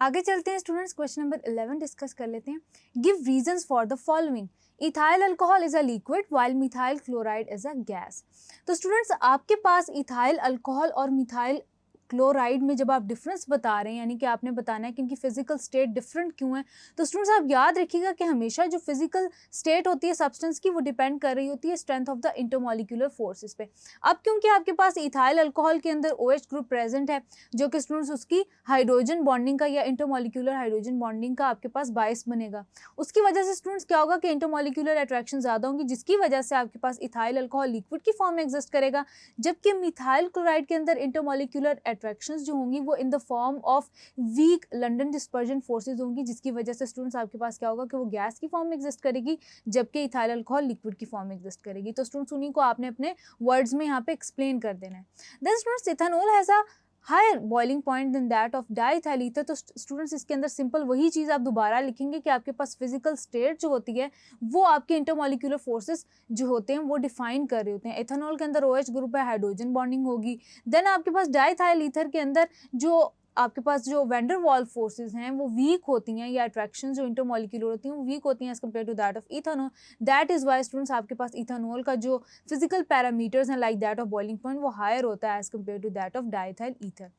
आगे चलते हैं स्टूडेंट्स, क्वेश्चन नंबर 11 डिस्कस कर लेते हैं। Give reasons for the following. Ethyl alcohol is a liquid while methyl chloride is a gas. तो स्टूडेंट्स आपके पास इथाइल अल्कोहल और मिथाइल क्लोराइड में जब आप डिफरेंस बता रहे हैं, यानी कि आपने बताना है कि इनकी फिजिकल स्टेट डिफरेंट क्यों है, तो स्टूडेंट्स आप याद रखिएगा कि हमेशा जो फिजिकल स्टेट होती है सब्सटेंस की, वो डिपेंड कर रही होती है strength of the intermolecular forces पे। अब क्योंकि आपके पास इथाइल अल्कोहल के अंदर OH ग्रुप प्रेजेंट है, जो कि स्टूडेंट्स उसकी हाइड्रोजन बॉन्डिंग का या इंटरमोलिकुलर हाइड्रोजन बॉन्डिंग का आपके पास बायस बनेगा। उसकी वजह से स्टूडेंट्स क्या होगा कि इंटरमोलिकुलर अट्रैक्शन ज़्यादा होंगी, जिसकी वजह से आपके पास इथाइल अल्कोहल लिक्विड की फॉर्म में एग्जिस्ट करेगा, जबकि मिथाइल क्लोराइड के अंदर इंटरमोलिकुलर अट्रैक्शंस जो होंगी वो in the form of weak London dispersion forces होंगी, जिसकी वजह से स्टूडेंट्स आपके पास क्या होगा कि वो गैस की फॉर्म में एग्जिस्ट करेगी, जबकि इथाइल अल्कोहल लिक्विड की फॉर्म में एग्जिस्ट करेगी। तो स्टूडेंट्स उन्हीं को आपने अपने वर्ड्स में यहाँ पे एक्सप्लेन कर देना है। Then students ethanol has a higher boiling point than that of diethyl ether. तो स्टूडेंट्स इसके अंदर सिंपल वही चीज़ आप दोबारा लिखेंगे कि आपके पास फिजिकल स्टेट जो होती है वो आपके इंटरमोलिकुलर फोर्सेस जो होते हैं वो डिफाइन कर रहे होते हैं। एथेनॉल के अंदर OH ग्रुप है, हाइड्रोजन बॉन्डिंग होगी। देन आपके पास डाइथाइल ईथर के अंदर जो आपके पास जो वैंडर वॉल फोर्सेस हैं वो वीक होती हैं, या अट्रैक्शन जो इंटरमोलिकुलर होती हैं वो वीक होती हैं as compare to that of ethanol. That is why students आपके पास इथेनॉल का जो फिजिकल पैरामीटर्स हैं like that of boiling point वो हायर होता है as compare to that of diethyl ether.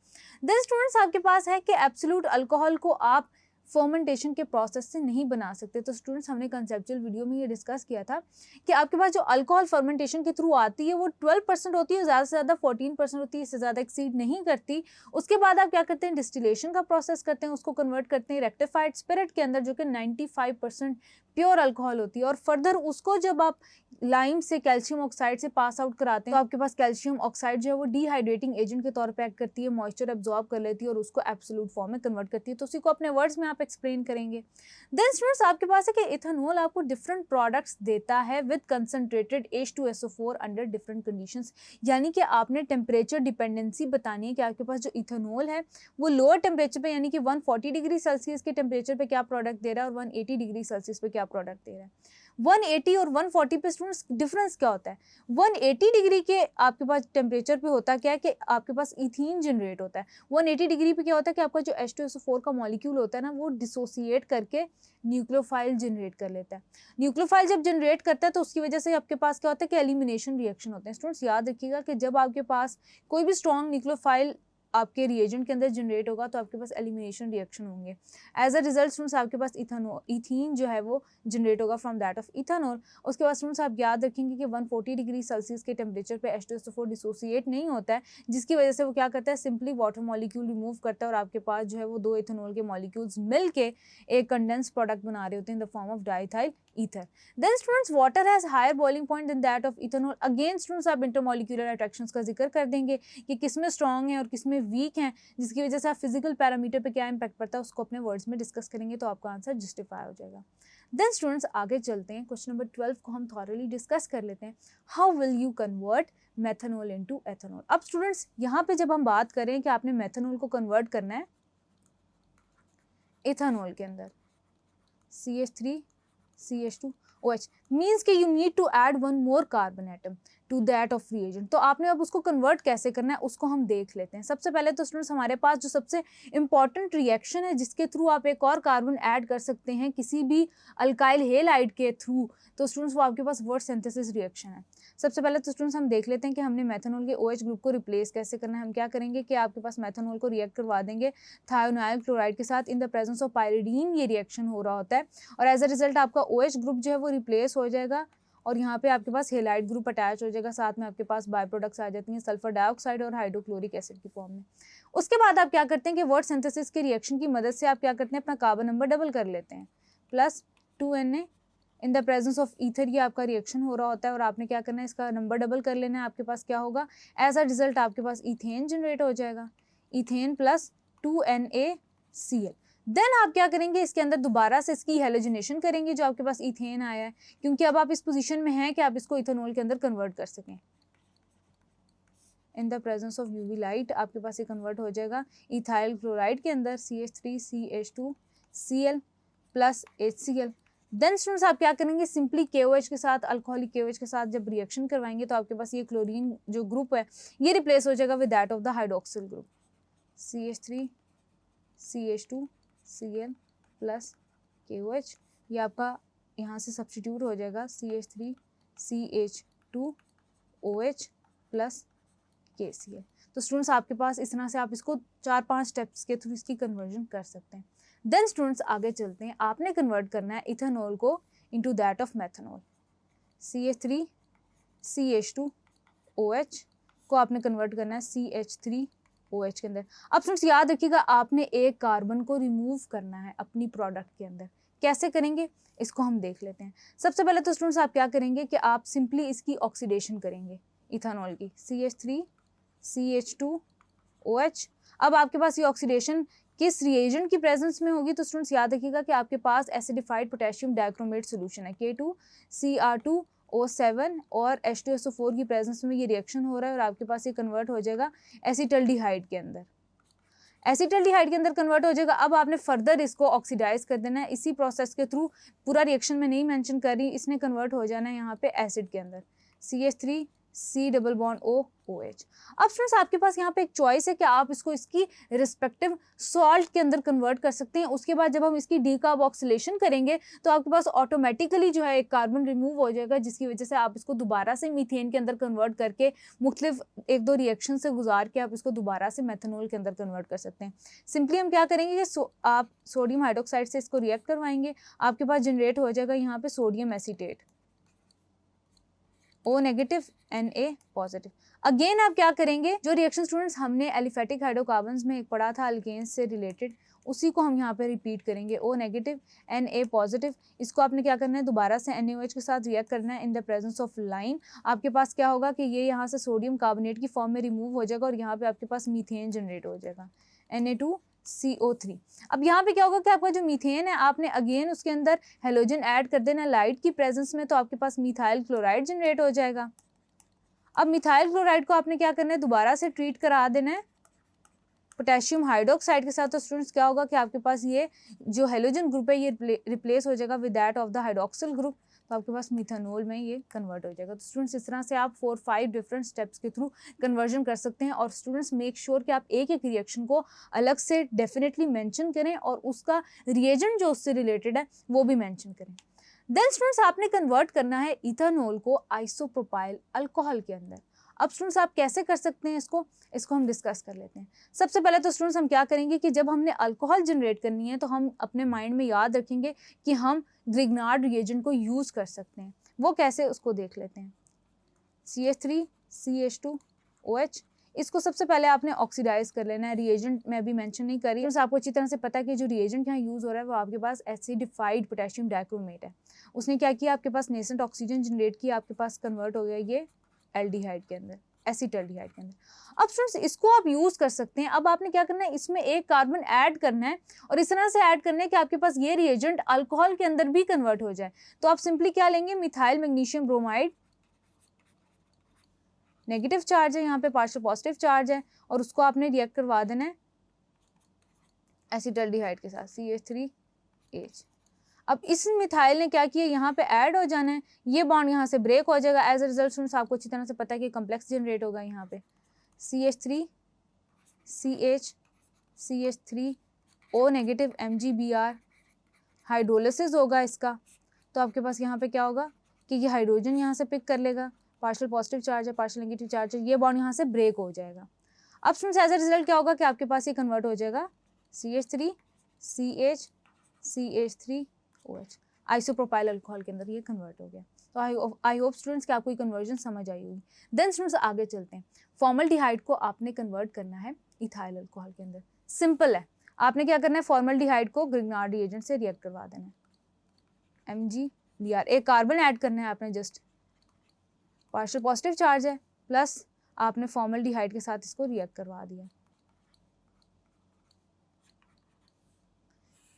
Then students आपके पास है कि एब्सोल्यूट अल्कोहल को आप फर्मेंटेशन के प्रोसेस से नहीं बना सकते। तो स्टूडेंट्स हमने कंसेप्चुअल वीडियो में ये डिस्कस किया था कि आपके पास जो अल्कोहल फर्मेंटेशन के थ्रू आती है वो 12% होती है, ज़्यादा से ज़्यादा 14% होती है, इससे ज़्यादा एक्सीड नहीं करती। उसके बाद आप क्या करते हैं, डिस्टिलेशन का प्रोसेस करते हैं, उसको कन्वर्ट करते हैं रेक्टिफाइड स्पिरिट के अंदर जो कि 95% प्योर अल्कोहल होती है, और फर्दर उसको जब आप लाइम से कैल्शियम ऑक्साइड से पास आउट कराते हैं तो आपके पास कैल्शियम ऑक्साइड जो है वो डिहाइड्रेटिंग एजेंट के तौर पे एक्ट करती है, मॉइस्चर एब्जॉर्ब कर लेती है और उसको एब्सोल्यूट फॉर्म में कन्वर्ट करती है। तो उसी को अपने वर्ड्स में आप एक्सप्लेन करेंगे। देन स्टूडेंट्स आपके पास है कि इथेनॉल आपको डिफरेंट प्रोडक्ट्स देता है with concentrated H2SO4 under different conditions. यानी कि आपने टेम्परेचर डिपेंडेंसी बतानी है कि आपके पास जो इथेनॉल है वो लोअर टेम्परेचर पे यानी कि 140 डिग्री सेल्सियस के टेम्परेचर पे क्या प्रोडक्ट दे रहा है और 180 डिग्री सेल्सियस पे क्या प्रोडक्ट दे रहा है। 180 और 140 पे स्टूडेंट्स डिफरेंस क्या होता है। 180 डिग्री के आपके पास टेम्परेचर पे होता क्या है कि आपके पास इथीन जनरेट होता है। 180 डिग्री पे क्या होता है कि आपका जो H2SO4 का मॉलिक्यूल होता है ना वो डिसोसिएट करके न्यूक्लियोफाइल जनरेट कर लेता है। न्यूक्लियोफाइल जब जनरेट करता है तो उसकी वजह से आपके पास क्या होता है कि एलिमिनेशन रिएक्शन होते हैं। स्टूडेंट्स याद रखिएगा कि जब आपके पास कोई भी स्ट्रॉन्ग न्यूक्लियोफाइल आपके रिएजेंट के अंदर जनरेट होगा तो आपके पास एलिमिनेशन रिएक्शन होंगे। एज अ रिजल्ट स्टूडेंट्स आपके पास इथीन जो है वो जनरेट होगा फ्रॉम दैट ऑफ इथेनॉल। उसके बाद स्टूडेंट्स आप याद रखेंगे कि 140 डिग्री सेल्सियस के टेम्परेचर पे H2SO4 डिसोसिएट नहीं होता है, जिसकी वजह से वो क्या करता है, सिंपली वाटर मॉलिक्यूल रिमूव करता है और आपके पास जो है वो दो इथेनॉल के मॉलिक्यूल्स मिलके एक कंडेंस प्रोडक्ट बना रहे होते हैं in the form of diethyl ether. Then students water has higher boiling point than that of ethanol. Again students आप इंटरमॉलिक्यूलर अट्रैक्शंस का जिक्र कर देंगे कि किसमें स्ट्रॉन्ग है और किसमें वीक है, जिसकी वजह से आप फिजिकल पैरामीटर पे क्या इंपैक्ट पड़ता है उसको अपने वर्ड्स में डिस्कस करेंगे तो आपका आंसर जस्टिफाई हो जाएगा। देन स्टूडेंट्स आगे चलते हैं, क्वेश्चन नंबर 12 को हम थॉरली डिस्कस कर लेते हैं। How will you convert methanol into ethanol. अब स्टूडेंट्स यहाँ पे जब हम बात करें कि आपने मेथनॉल को कन्वर्ट करना है इथेनॉल के अंदर, CH3 CH2OH मीन्स कि you need to add one more carbon atom to that of reagent. तो आपने अब उसको कन्वर्ट कैसे करना है उसको हम देख लेते हैं। सबसे पहले तो स्टूडेंट्स हमारे पास जो सबसे इंपॉर्टेंट रिएक्शन है जिसके थ्रू आप एक और कार्बन ऐड कर सकते हैं किसी भी अल्काइल हेलाइड के थ्रू, तो स्टूडेंट्स वो आपके पास वर्ड सिंथेसिस रिएक्शन है। सबसे पहले तो स्टूडेंट्स हम देख लेते हैं कि हमने मेथनॉल के OH ग्रुप को रिप्लेस कैसे करना है। हम क्या करेंगे कि आपके पास मेथनॉल को रिएक्ट करवा देंगे थायोनाइल क्लोराइड के साथ, in the presence of pyridine ये रिएक्शन हो रहा होता है और एज अ रिजल्ट आपका OH ग्रुप जो है वो रिप्लेस हो जाएगा और यहाँ पे आपके पास हेलाइड ग्रुप अटैच हो जाएगा। साथ में आपके पास बाय प्रोडक्ट्स आ जाती हैं सल्फर डाइऑक्साइड और हाइड्रोक्लोरिक एसिड की फॉर्म में। उसके बाद आप क्या करते हैं कि वर्ड सिंथेसिस के रिएक्शन की मदद से आप क्या करते हैं अपना कार्बन नंबर डबल कर लेते हैं, +2Na in the presence of ether. ये आपका रिएक्शन हो रहा होता है और आपने क्या करना है इसका नंबर डबल कर लेना है। आपके पास क्या होगा, एज अ रिजल्ट आपके पास इथेन जनरेट हो जाएगा, इथेन +2NaCl। देन आप क्या करेंगे इसके अंदर दोबारा से इसकी हेलोजिनेशन करेंगे जो आपके पास इथेन आया है, क्योंकि अब आप इस पोजीशन में हैं कि आप इसको इथेनॉल के अंदर कन्वर्ट कर सकें। In the presence of UV light आपके पास ये कन्वर्ट हो जाएगा इथाइल क्लोराइड के अंदर CH3CH2Cl +HCl। देन स्टूडेंट्स आप क्या करेंगे सिंपली KOH के साथ, अल्कोहलिक KOH के साथ जब रिएक्शन करवाएंगे तो आपके पास ये क्लोरीन जो ग्रुप है ये रिप्लेस हो जाएगा with that of the hydroxyl group. CH3 CH2 Cl plus KOH, ये आपका यहाँ से सब्स्टिट्यूट हो जाएगा CH3 CH2 OH plus KCl। तो स्टूडेंट्स आपके पास इस तरह से आप इसको 4-5 स्टेप्स के थ्रू इसकी कन्वर्जन कर सकते हैं। देन स्टूडेंट्स आगे चलते हैं, आपने कन्वर्ट करना है इथेनॉल को into that of methanol. CH3 CH2 OH को आपने कन्वर्ट करना है CH3 OH के अंदर। अब स्टूडेंट्स याद रखिएगा, आपने एक कार्बन को रिमूव करना है अपनी प्रोडक्ट के अंदर। कैसे करेंगे इसको हम देख लेते हैं। सबसे पहले तो स्टूडेंट्स आप क्या करेंगे कि आप सिंपली इसकी ऑक्सीडेशन करेंगे इथेनॉल की, CH3 CH2 OH। अब आपके पास ये ऑक्सीडेशन किस रिएजेंट की प्रेजेंस में होगी, तो स्टूडेंट्स याद रखिएगा कि आपके पास एसिडिफाइड पोटेशियम डाइक्रोमेट सॉल्यूशन है, K2Cr2O7 और H2SO4 की प्रेजेंस में ये रिएक्शन हो रहा है और आपके पास ये कन्वर्ट हो जाएगा एसिटल्डिहाइड के अंदर। एसिटल्डिहाइड के अंदर कन्वर्ट हो जाएगा। अब आपने फर्दर इसको ऑक्सीडाइज कर देना है इसी प्रोसेस के थ्रू, पूरा रिएक्शन में नहीं मेंशन कर रही, इसने कन्वर्ट हो जाना है यहाँ पे एसिड के अंदर, CH3 C+OH। अब स्टूडेंट्स आपके पास यहाँ पे एक चॉइस है कि आप इसको इसकी रिस्पेक्टिव सॉल्ट के अंदर कन्वर्ट कर सकते हैं। उसके बाद जब हम इसकी डीकार्बोक्सिलेशन करेंगे तो आपके पास ऑटोमेटिकली जो है एक कार्बन रिमूव हो जाएगा, जिसकी वजह से आप इसको दोबारा से मीथेन के अंदर कन्वर्ट करके मुख्तलिफ 1-2 रिएक्शन से गुजार के आप इसको दोबारा से मेथनॉल के अंदर कन्वर्ट कर सकते हैं। सिंपली हम क्या करेंगे कि आप सोडियम हाइड्रोक्साइड से इसको रिएक्ट करवाएंगे, आपके पास जनरेट हो जाएगा यहाँ पे sodium acetate, O negative Na positive. Again आप क्या करेंगे, जो रिएक्शन स्टूडेंट्स हमने एलिफेटिक हाइड्रोकार्बन्स में एक पढ़ा था अल्केन्स से रिलेटेड, उसी को हम यहाँ पे रिपीट करेंगे, O नेगेटिव Na पॉजिटिव। इसको आपने क्या करना है, दोबारा से NaOH के साथ रिएक्ट करना है in the presence of lime. आपके पास क्या होगा कि ये यहाँ से सोडियम कार्बोनेट की फॉर्म में रिमूव हो जाएगा और यहाँ पे आपके पास मीथेन जनरेट हो जाएगा, Na2CO3। अब यहाँ पे क्या होगा कि आपका जो मीथेन है आपने अगेन उसके अंदर हेलोजन ऐड कर देना लाइट की प्रेजेंस में, तो आपके पास मिथाइल क्लोराइड जनरेट हो जाएगा। अब मिथाइल क्लोराइड को आपने क्या करना है, दोबारा से ट्रीट करा देना है पोटेशियम हाइड्रोक्साइड के साथ। तो स्टूडेंट्स क्या होगा कि आपके पास ये जो हेलोजन ग्रुप है ये रिप्लेस हो जाएगा with that of the hydroxyl group, तो आपके पास मिथेनॉल में ये कन्वर्ट हो जाएगा। तो स्टूडेंट्स इस तरह से आप 4-5 डिफरेंट स्टेप्स के थ्रू कन्वर्जन कर सकते हैं। और स्टूडेंट्स मेक श्योर कि आप एक एक रिएक्शन को अलग से डेफिनेटली मेंशन करें और उसका रिएजेंट जो उससे रिलेटेड है वो भी मेंशन करें। देन स्टूडेंट्स आपने कन्वर्ट करना है इथेनॉल को आइसोप्रोपाइल अल्कोहल के अंदर। अब स्टूडेंट्स आप कैसे कर सकते हैं इसको हम डिस्कस कर लेते हैं। सबसे पहले तो स्टूडेंट्स हम क्या करेंगे कि जब हमने अल्कोहल जनरेट करनी है तो हम अपने माइंड में याद रखेंगे कि हम ग्रिग्नार्ड रिएजेंट को यूज़ कर सकते हैं। वो कैसे, उसको देख लेते हैं। CH3 CH2 OH, इसको सबसे पहले आपने ऑक्सीडाइज कर लेना है। रिएजेंट में भी मेंशन नहीं करी, तो आपको अच्छी तरह से पता है कि जो रिएजेंट यहाँ यूज़ हो रहा है वो आपके पास एसिडिफाइड पोटेशियम डाइक्रोमेट है। उसने क्या किया, आपके पास नेसेंट ऑक्सीजन जनरेट किया, आपके पास कन्वर्ट हो गया ये एल्डिहाइड के अंदर, एसिटल्डिहाइड के अंदर। अब स्टूडेंट्स इसको आप यूज़ कर सकते हैं। अब आपने क्या करना है, इसमें एक कार्बन ऐड करना है और इस तरह से ऐड करना है कि आपके पास ये रिएजेंट अल्कोहल के अंदर भी कन्वर्ट हो जाए। तो आप सिंपली क्या लेंगे, methyl magnesium bromide, negative charge है यहाँ पे, पार्शियल पॉजिटिव चार्ज है, और उसको आपने रिएक्ट करवा देना है एसिटल्डिहाइड के साथ, CH3H। अब इस मिथाइल ने क्या किया, यहाँ पे ऐड हो जाना है, ये बॉन्ड यहाँ से ब्रेक हो जाएगा। एज अ रिजल्ट स्टूडेंट्स आपको अच्छी तरह से पता है कि कम्प्लेक्स जनरेट होगा यहाँ पे, CH3CH3O नेगेटिव MgBr, हाइड्रोलिसिस होगा इसका। तो आपके पास यहाँ पे क्या होगा कि ये हाइड्रोजन यहाँ से पिक कर लेगा, पार्शियल पॉजिटिव चार्ज है, पार्शियल नेगेटिव चार्ज है, ये बॉन्ड यहाँ से ब्रेक हो जाएगा। अब स्टूडेंट्स एज अ रिजल्ट क्या होगा कि आपके पास ये कन्वर्ट हो जाएगा CH3CH3OH, आइसोप्रोपाइल अल्कोहल के अंदर ये कन्वर्ट हो गया। तो आई होप स्टूडेंट्स कि आपको ये कन्वर्जन समझ आई होगी। देन स्टूडेंट्स आगे चलते हैं। फॉर्मल्डिहाइड को आपने कन्वर्ट करना है इथाइल अल्कोहल के अंदर। सिंपल है, आपने क्या करना है, फॉर्मल्डिहाइड को ग्रिग्नार्ड रिएजेंट से रिएक्ट करवा देना है, MgBr, एक कार्बन ऐड करना है आपने, जस्ट पार्शियल पॉजिटिव चार्ज है, प्लस आपने फॉर्मल्डिहाइड के साथ इसको रिएक्ट करवा दिया।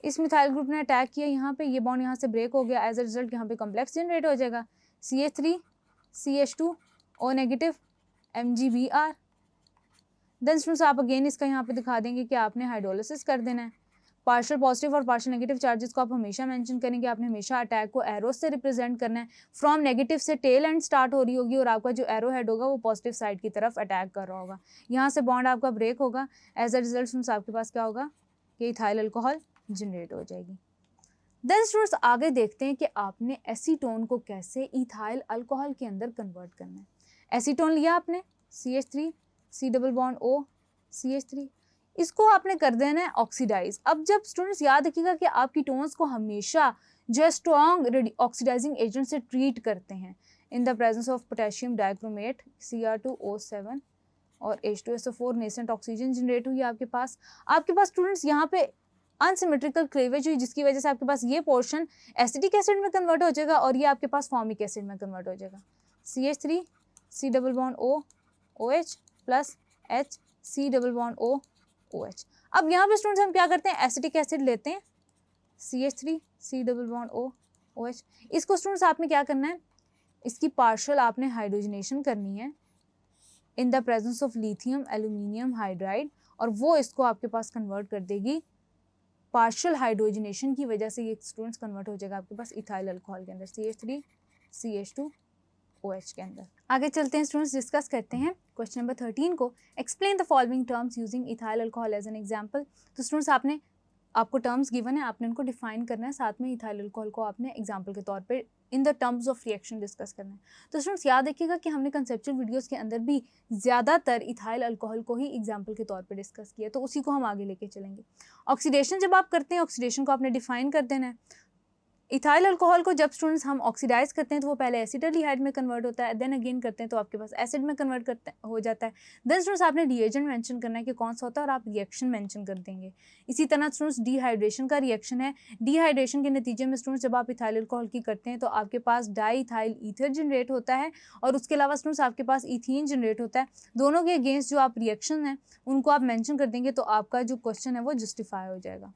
इस मिथाइल ग्रुप ने अटैक किया यहाँ पे, ये बॉन्ड यहाँ से ब्रेक हो गया। एज अ रिजल्ट यहाँ पे कॉम्प्लेक्स जनरेट हो जाएगा, CH3CH2O negative MgBr। Then students आप अगेन इसका यहाँ पे दिखा देंगे कि आपने हाइड्रोलिसिस कर देना है, पार्शियल पॉजिटिव और पार्शियल नेगेटिव चार्जेस को आप हमेशा मेंशन करेंगे। आपने हमेशा अटैक को एरो से रिप्रेजेंट करना है। फ्रॉम नेगेटिव से टेल एंड स्टार्ट हो रही होगी और आपका जो एरो हेड होगा वो पॉजिटिव साइड की तरफ अटैक कर रहा होगा। यहाँ से बॉन्ड आपका ब्रेक होगा। एज अ रिजल्ट स्टूडेंट्स आपके पास क्या होगा कि इथाइल अल्कोहल जनरेट हो जाएगी। देन स्टूडेंट्स आगे देखते हैं कि आपने एसीटोन को कैसे इथाइल अल्कोहल के अंदर कन्वर्ट करना है। एसीटोन लिया आपने, CH3 C double bond O CH3, इसको आपने कर देना है ऑक्सीडाइज। अब जब स्टूडेंट्स याद रखिएगा कि आप कीटोन्स को हमेशा जो है स्ट्रॉन्ग ऑक्सीडाइजिंग एजेंट से ट्रीट करते हैं। In the presence of potassium dichromate Cr2O7 और H2SO4 नेसेंट ऑक्सीजन जनरेट हुई आपके पास स्टूडेंट्स यहाँ पे अनसिमेट्रिकल क्लेवेज हुई, जिसकी वजह से आपके पास ये पोर्शन एसिटिक एसिड में कन्वर्ट हो जाएगा और ये आपके पास फॉर्मिक एसिड में कन्वर्ट हो जाएगा। CH3 C double bond O OH plus H C double bond O OH। अब यहाँ पे स्टूडेंट्स हम क्या करते हैं, एसिटिक एसिड लेते हैं CH3 C double bond O OH। इसको स्टूडेंट्स आपने क्या करना है, इसकी पार्शियल आपने हाइड्रोजनेशन करनी है in the presence of lithium aluminium hydride, और वो इसको आपके पास कन्वर्ट कर देगी। पार्शियल हाइड्रोजनेशन की वजह से ये स्टूडेंट्स कन्वर्ट हो जाएगा आपके पास इथाइल अल्कोहल के अंदर CH3 CH2 OH के अंदर। आगे चलते हैं स्टूडेंट्स, डिस्कस करते हैं क्वेश्चन नंबर 13 को। Explain the following terms using ethyl alcohol as an example. तो स्टूडेंट्स आपको टर्म्स गिवन है, आपने उनको डिफाइन करना है, साथ में इथाइल अल्कोहल को आपने एग्जांपल के तौर पे in the terms of reaction discuss करना है। तो स्टूडेंट्स याद रखिएगा कि हमने कंसेप्चुअल वीडियोस के अंदर भी ज़्यादातर इथाइल अल्कोहल को ही एग्जांपल के तौर पे डिस्कस किया, तो उसी को हम आगे लेके चलेंगे। ऑक्सीडेशन जब आप करते हैं, ऑक्सीडेशन को आपने डिफाइन कर देना है। इथाइल अल्कोहल को जब स्टूडेंट्स हम ऑक्सीडाइज करते हैं तो वो पहले एसिटाल्डिहाइड में कन्वर्ट होता है, देन अगेन करते हैं तो आपके पास एसिड में कन्वर्ट हो जाता है। देन स्टूडेंट्स आपने रिएजेंट मेंशन करना है कि कौन सा होता है और आप रिएक्शन मेंशन कर देंगे। इसी तरह स्टूडेंट्स डिहाइड्रेशन का रिएक्शन है। डिहाइड्रेशन के नतीजे में स्टूडेंट्स जब आप इथाइल अल्कोहल की करते हैं तो आपके पास डाई इथाइल ईथर जनरेट होता है और उसके अलावा स्टूडेंट्स आपके पास इथीन जनरेट होता है। दोनों के अगेंस्ट जो आप रिएक्शन है उनको आप मेंशन कर देंगे तो आपका जो क्वेश्चन है वो जस्टिफाई हो जाएगा।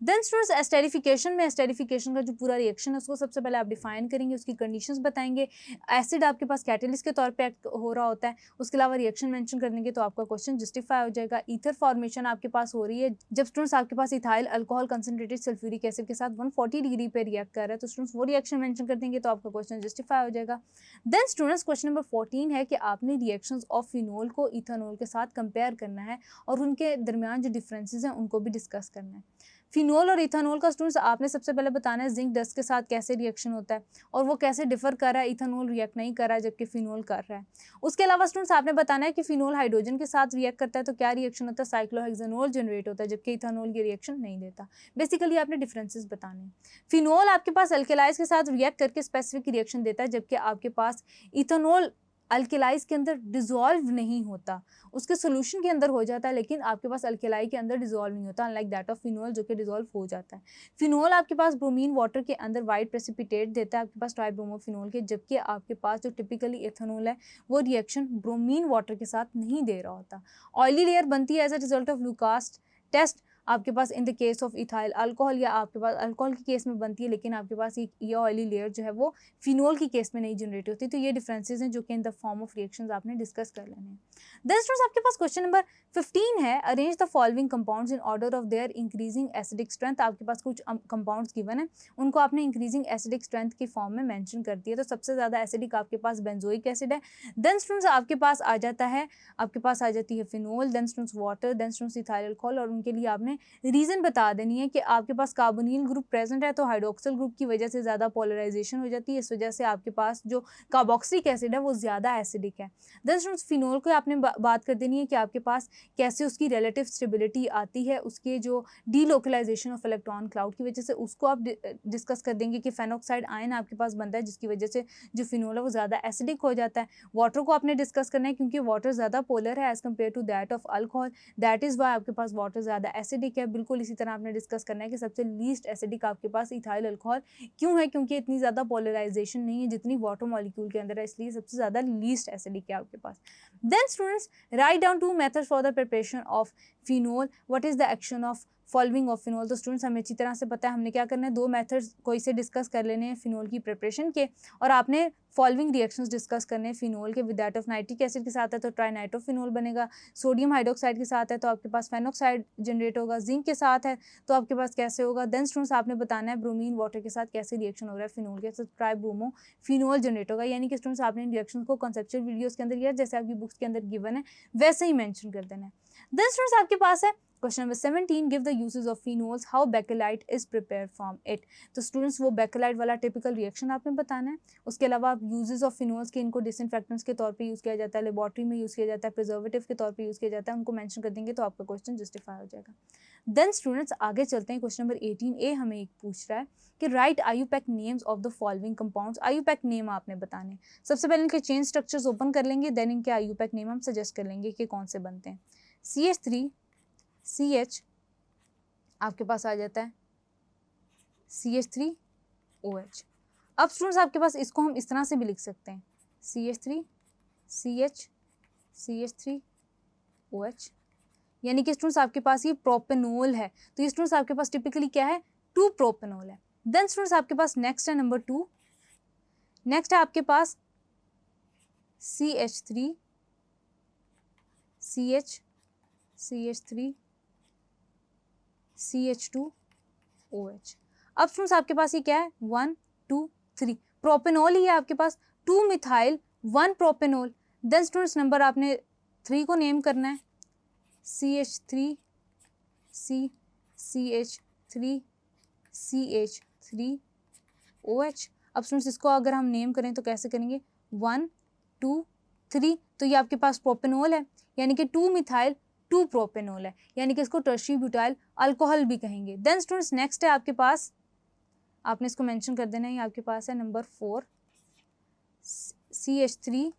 देन स्टूडेंट्स एस्टेरिफिकेशन में, एस्टेरिफिकेशन का जो पूरा रिएक्शन है उसको सबसे पहले आप डिफाइन करेंगे, उसकी कंडीशंस बताएंगे। एसिड आपके पास कैटलिस्ट के तौर पे एक्ट हो रहा होता है, उसके अलावा रिएक्शन मेंशन कर देंगे तो आपका क्वेश्चन जस्टिफाई हो जाएगा। ईथर फॉर्मेशन आपके पास हो रही है जब स्टूडेंट्स आपके पास ethyl alcohol concentrated sulphuric acid के साथ 140 डिग्री पे रिएक्ट कर रहा है, तो स्टूडेंट्स वो रिएक्शन मेंशन कर देंगे तो आपका क्वेश्चन जस्टिफाई हो जाएगा। देन स्टूडेंट्स क्वेश्चन नंबर 14 है कि आपने रिएक्शंस ऑफ फिनोल को इथेनॉल के साथ कंपेयर करना है और उनके दरमियान जो डिफरेंसेस हैं उनको भी डिस्कस करना है। फिनोल और इथेनॉल का स्टूडेंट्स आपने सबसे पहले बताना है जिंक डस्ट के साथ कैसे रिएक्शन होता है और वो कैसे डिफर कर रहा है, इथेनॉल रिएक्ट नहीं कर रहा है जबकि फिनोल कर रहा है। उसके अलावा स्टूडेंट्स आपने बताना है कि फिनोल हाइड्रोजन के साथ रिएक्ट करता है तो क्या रिएक्शन होता है, साइक्लोहेक्सेनोल जनरेट होता है जबकि इथेनॉल ये रिएक्शन नहीं देता। बेसिकली आपने डिफरेंसेस बताने हैं। फिनोल आपके पास अल्केलाइज के साथ रिएक्ट करके स्पेसिफिक रिएक्शन देता है जबकि आपके पास इथेनॉल अल्केलाइज के अंदर डिजोल्व नहीं होता, उसके सोल्यूशन के अंदर हो जाता है लेकिन आपके पास अल्केलाई के अंदर डिजोल्व नहीं होता, अनलाइक दैट ऑफ फिनोल जो कि डिजोल्व हो जाता है। फिनोल आपके पास ब्रोमीन वाटर के अंदर वाइट प्रेसिपिटेट देता है आपके पास ट्राइब्रोमोफिनोल के, जबकि आपके पास जो टिपिकली एथेनॉल है वो रिएक्शन ब्रोमीन वाटर के साथ नहीं दे रहा होता। ऑयली लेयर बनती है as a result of Lucas test आपके पास in the case of ethyl alcohol, या आपके पास अल्कोहल के केस में बनती है लेकिन आपके पास ये ऑयली लेयर जो है वो फिनोल की केस में नहीं जनरेट होती। तो ये डिफरेंसेस हैं जो कि इन द फॉर्म ऑफ रिएक्शंस आपने डिस्कस कर लेने हैं। देन स्टूडेंट्स आपके पास क्वेश्चन नंबर 15 है, arrange the following compounds in order of their increasing acidic strength. आपके पास कुछ कंपाउंड्स गिवन है, उनको आपने इंक्रीजिंग एसिडिक स्ट्रेंथ की फॉर्म में मेंशन कर दिया। तो सबसे ज्यादा एसिडिक आपके पास बेंजोइक एसिड है। देन स्टूडेंट्स आपके पास आ जाता है, आपके पास आ जाती है phenol, then students water, then students ethyl alcohol, और उनके लिए आपने रीजन बता देनी है कि आपके पास कार्बोनिल ग्रुप प्रेजेंट है तो हाइड्रोक्सिल ग्रुप की वजह से ज्यादा पोलराइजेशन हो जाती है, इस वजह से आपके पास जो कार्बोक्सिलिक एसिड है वो ज्यादा एसिडिक है। देन स्टूडेंट्स फिनोल को आपने बात कर देनी है कि आपके पास कैसे उसकी रिलेटिव स्टेबिलिटी आती है, उसके जो डीलोकलाइजेशन ऑफ इलेक्ट्रॉन क्लाउड की वजह से उसको आप डिस्कस कर देंगे कि फेनोक्साइड आयन आपके पास बनता है जिसकी वजह से जो फिनोल है वो ज्यादा एसिडिक हो जाता है। वाटर को आपने डिस्कस करना है क्योंकि वाटर ज्यादा पोलर है as compare to that of alcohol, that is why आपके पास वाटर ज्यादा एसिडिक है। बिल्कुल इसी तरह आपने डिस्कस करना है कि सबसे लीस्ट एसिडिक आपके पास इथाइल अल्कोहल क्यों है, क्योंकि इतनी ज्यादा पोलराइजेशन नहीं है जितनी वाटर मॉलिक्यूल के अंदर है, इसलिए सबसे ज्यादा लीस्ट एसिडिक है आपके पास। Then students write down 2 methods for the preparation of phenol, what is the action of following of phenol. तो स्टूडेंट्स हमें अच्छी तरह से पता है हमने क्या करना है, 2 मेथड्स कोई से डिस्कस कर लेने हैं फिनोल की प्रिपरेशन के, और आपने फॉलोइंग रिएक्शंस डिस्कस करने हैं फिनोल के। With that of nitric acid के साथ है तो ट्राइनाइट्रोफिनोल बनेगा, सोडियम हाइड्रोक्साइड के साथ है तो आपके पास फेनोक्साइड जनरेट होगा, जिंक के साथ है तो आपके पास कैसे होगा। देन स्टूडेंट्स आपने बताना है ब्रोमीन वाटर के साथ कैसे रिएक्शन हो रहा है फिनोल के साथ, ट्राइब्रोमो फिनोल जनरेट होगा। यानी कि स्टूडेंट्स आपने इन रिएक्शन को कॉन्सेप्चुअल वीडियोस के अंदर या जैसे आपकी बुक्स के अंदर गिवन है वैसे ही मेंशन कर देना है। देन स्टूडेंट्स आपके पास है question number 17, give the uses of phenols, how bakelite is prepared from it. तो स्टूडेंट्स वो बेकेलाइट वाला टिपिकल रिएक्शन आपने बताना है। उसके अलावा आप यूजेस ऑफ फिनोल्स के, इनको डिसइंफेक्टेंट्स के तौर पे यूज़ किया जाता है, लेबॉर्ट्री में यूज़ किया जाता है, प्रिजर्वेटिव के तौर पे यूज़ किया जाता है, उनको मेंशन कर देंगे तो आपका क्वेश्चन जस्टिफाई हो जाएगा। देन स्टूडेंट्स आगे चलते हैं, क्वेश्चन नंबर 18 हमें एक पूछ रहा है कि right IUPAC names of the following compounds. IUPAC name आपने बताने। सबसे पहले इनके चेन स्ट्रक्चर्स ओपन कर लेंगे, देन इनके आईयूपैक नेम हम सजेस्ट कर लेंगे कि कौन से बनते हैं। CH3 CH आपके पास आ जाता है CH3OH। अब स्टूडेंट्स आपके पास इसको हम इस तरह से भी लिख सकते हैं CH3 CH CH3OH, यानी कि स्टूडेंट्स आपके पास ये प्रोपेनोल है। तो ये स्टूडेंट्स आपके पास टिपिकली क्या है, 2 प्रोपेनोल है। देन स्टूडेंट्स आपके पास नेक्स्ट है नंबर 2, नेक्स्ट है आपके पास CH3 CH CH3 CH2OH। अब स्टूडेंट्स आपके पास ये क्या है, 1 2 3 प्रोपेनोल ही है आपके पास, 2 methyl 1 propanol. Then students number आपने 3 को नेम करना है CH3 CH3 CH3OH। अब स्टूडेंट्स इसको अगर हम नेम करें तो कैसे करेंगे, 1 2 3, तो ये आपके पास प्रोपेनोल है, यानी कि 2 मिथाइल 2 प्रोपेनोल है, यानी कि इसको टर्शियरी ब्यूटाइल अल्कोहल भी कहेंगे। देन स्टूडेंट्स नेक्स्ट है आपके पास, आपने इसको मेंशन कर देना है, ये आपके पास है number 4 CH3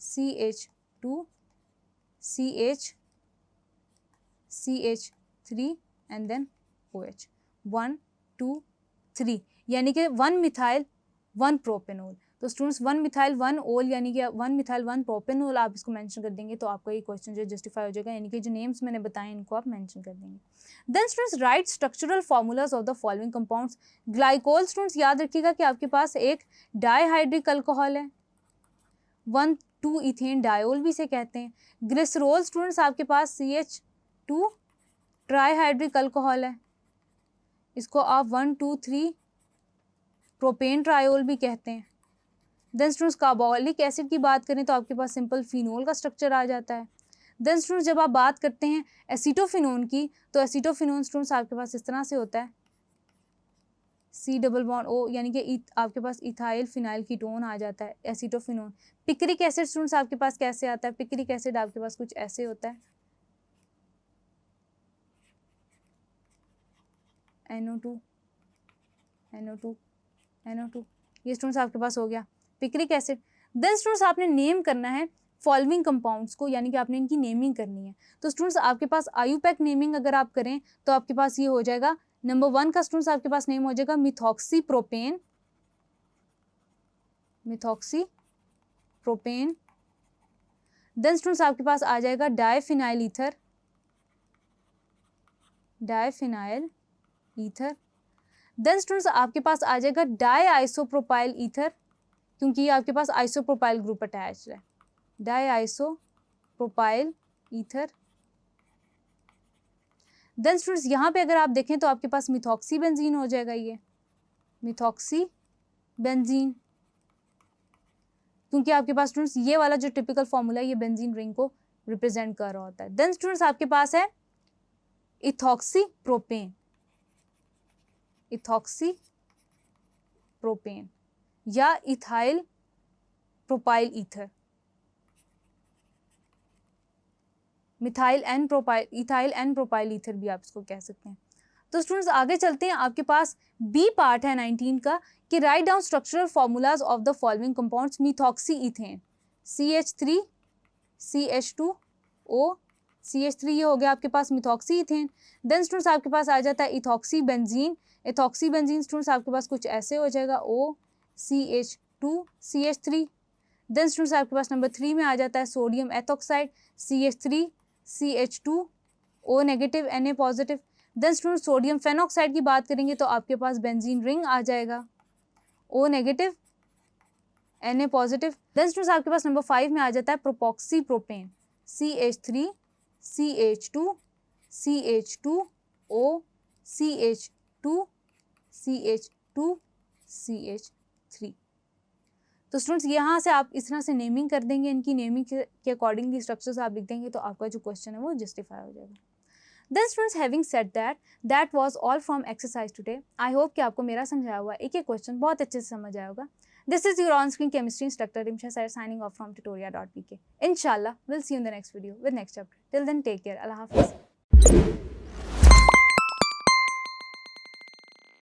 CH2 CH3 and then OH, 1 2 3, यानी कि 1 मिथाइल 1 प्रोपेनोल। तो स्टूडेंट्स 1 मिथाइल 1 ओल यानी कि 1 मिथाइल 1 प्रोपेनोल आप इसको मेंशन कर देंगे तो आपका ये क्वेश्चन जो जस्टिफाई हो जाएगा, यानी कि जो नेम्स मैंने बताए इनको आप मेंशन कर देंगे। Then students write structural formulas of the following compounds. Glycol students याद रखिएगा कि आपके पास एक डाइहाइड्रिक अल्कोहल है, 1 2 इथेन डायोल भी इसे कहते हैं। ग्लिसरोल स्टूडेंट्स आपके पास CH2 ट्राइहाइड्रिक अल्कोहल है, इसको आप 1 2 3 प्रोपेन ट्रायोल भी कहते हैं। देन स्टूडेंट्स कार्बोलिक एसिड की बात करें तो आपके पास सिंपल फिनोल का स्ट्रक्चर आ जाता है। देन स्टूडेंट्स जब आप बात करते हैं एसीटोफिनोन की, तो एसीटोफिनोन स्टूडेंट्स आपके पास इस तरह से होता है C डबल बॉन्ड O, यानी कि आपके पास इथाइल फिनाइल कीटोन आ जाता है एसीटोफिनोन। पिक्रिक एसिड स्टूडेंट्स आपके पास कैसे आता है, पिक्रिक एसिड आपके पास कुछ ऐसे होता है NO2 NO2 NO2, ये स्टूडेंट्स आपके पास हो गया पिक्रिक एसिड। देन स्टूडेंट्स आपने नेम करना है फॉलोइंग कंपाउंड्स को, यानी कि आपने इनकी नेमिंग करनी है। तो स्टूडेंट्स आपके पास आईयूपैक नेमिंग अगर आप करें तो आपके पास ये हो जाएगा, नंबर 1 का स्टूडेंट्स आपके पास नेम हो जाएगा methoxy propane, methoxy propane. Then students आपके पास आ जाएगा diphenyl ether, diphenyl ether. Then students आपके पास आ जाएगा डाई आइसोप्रोपाइल ईथर, क्योंकि ये आपके पास आइसोप्रोपाइल ग्रुप अटैच्ड है, di isopropyl ether. Then students यहाँ पे अगर आप देखें तो आपके पास मिथॉक्सी बेंजीन हो जाएगा, ये मिथॉक्सी बेंजीन, क्योंकि आपके पास स्टूडेंट्स ये वाला जो टिपिकल फॉर्मूला है ये बेंजीन रिंग को रिप्रेजेंट कर रहा होता है। देन स्टूडेंट्स आपके पास है इथॉक्सी प्रोपेन, इथॉक्सी प्रोपेन या ethyl propyl ether, methyl n propyl, ethyl n propyl ether भी आप इसको कह सकते हैं। तो स्टूडेंट्स आगे चलते हैं, आपके पास बी पार्ट है 19 का कि write down structural formulas of the following compounds. Methoxy ethane CH3 CH2O CH3, ये हो गया आपके पास मिथॉक्सी इथेन। देन स्टूडेंट्स आपके पास आ जाता है ethoxy benzene, ethoxy benzene students आपके पास कुछ ऐसे हो जाएगा O CH2 CH3। Then students आपके पास नंबर 3 में आ जाता है sodium ethoxide CH3 CH2 O negative Na positive. Then student sodium phenoxide की बात करेंगे तो आपके पास बेंजीन रिंग आ जाएगा, O negative Na positive. Then students आपके पास नंबर 5 में आ जाता है प्रोपॉक्सी propane, CH3 CH2 CH2O CH2 CH2 CH3। तो स्टूडेंट्स यहाँ से आप इस तरह से नेमिंग कर देंगे, इनकी नेमिंग के अकॉर्डिंगली स्ट्रक्चर्स आप लिख देंगे तो आपका जो क्वेश्चन है वो जस्टिफाई हो जाएगा। Then students having said that was all from exercise today. I hope कि आपको मेरा समझाया हुआ एक एक क्वेश्चन बहुत अच्छे से समझ आया होगा। This is your on-screen chemistry instructor Rimsha Sir signing off from tutoria.pk. Inshallah, we'll see you in the next video with next chapter. Till then, take care. Allah Hafiz.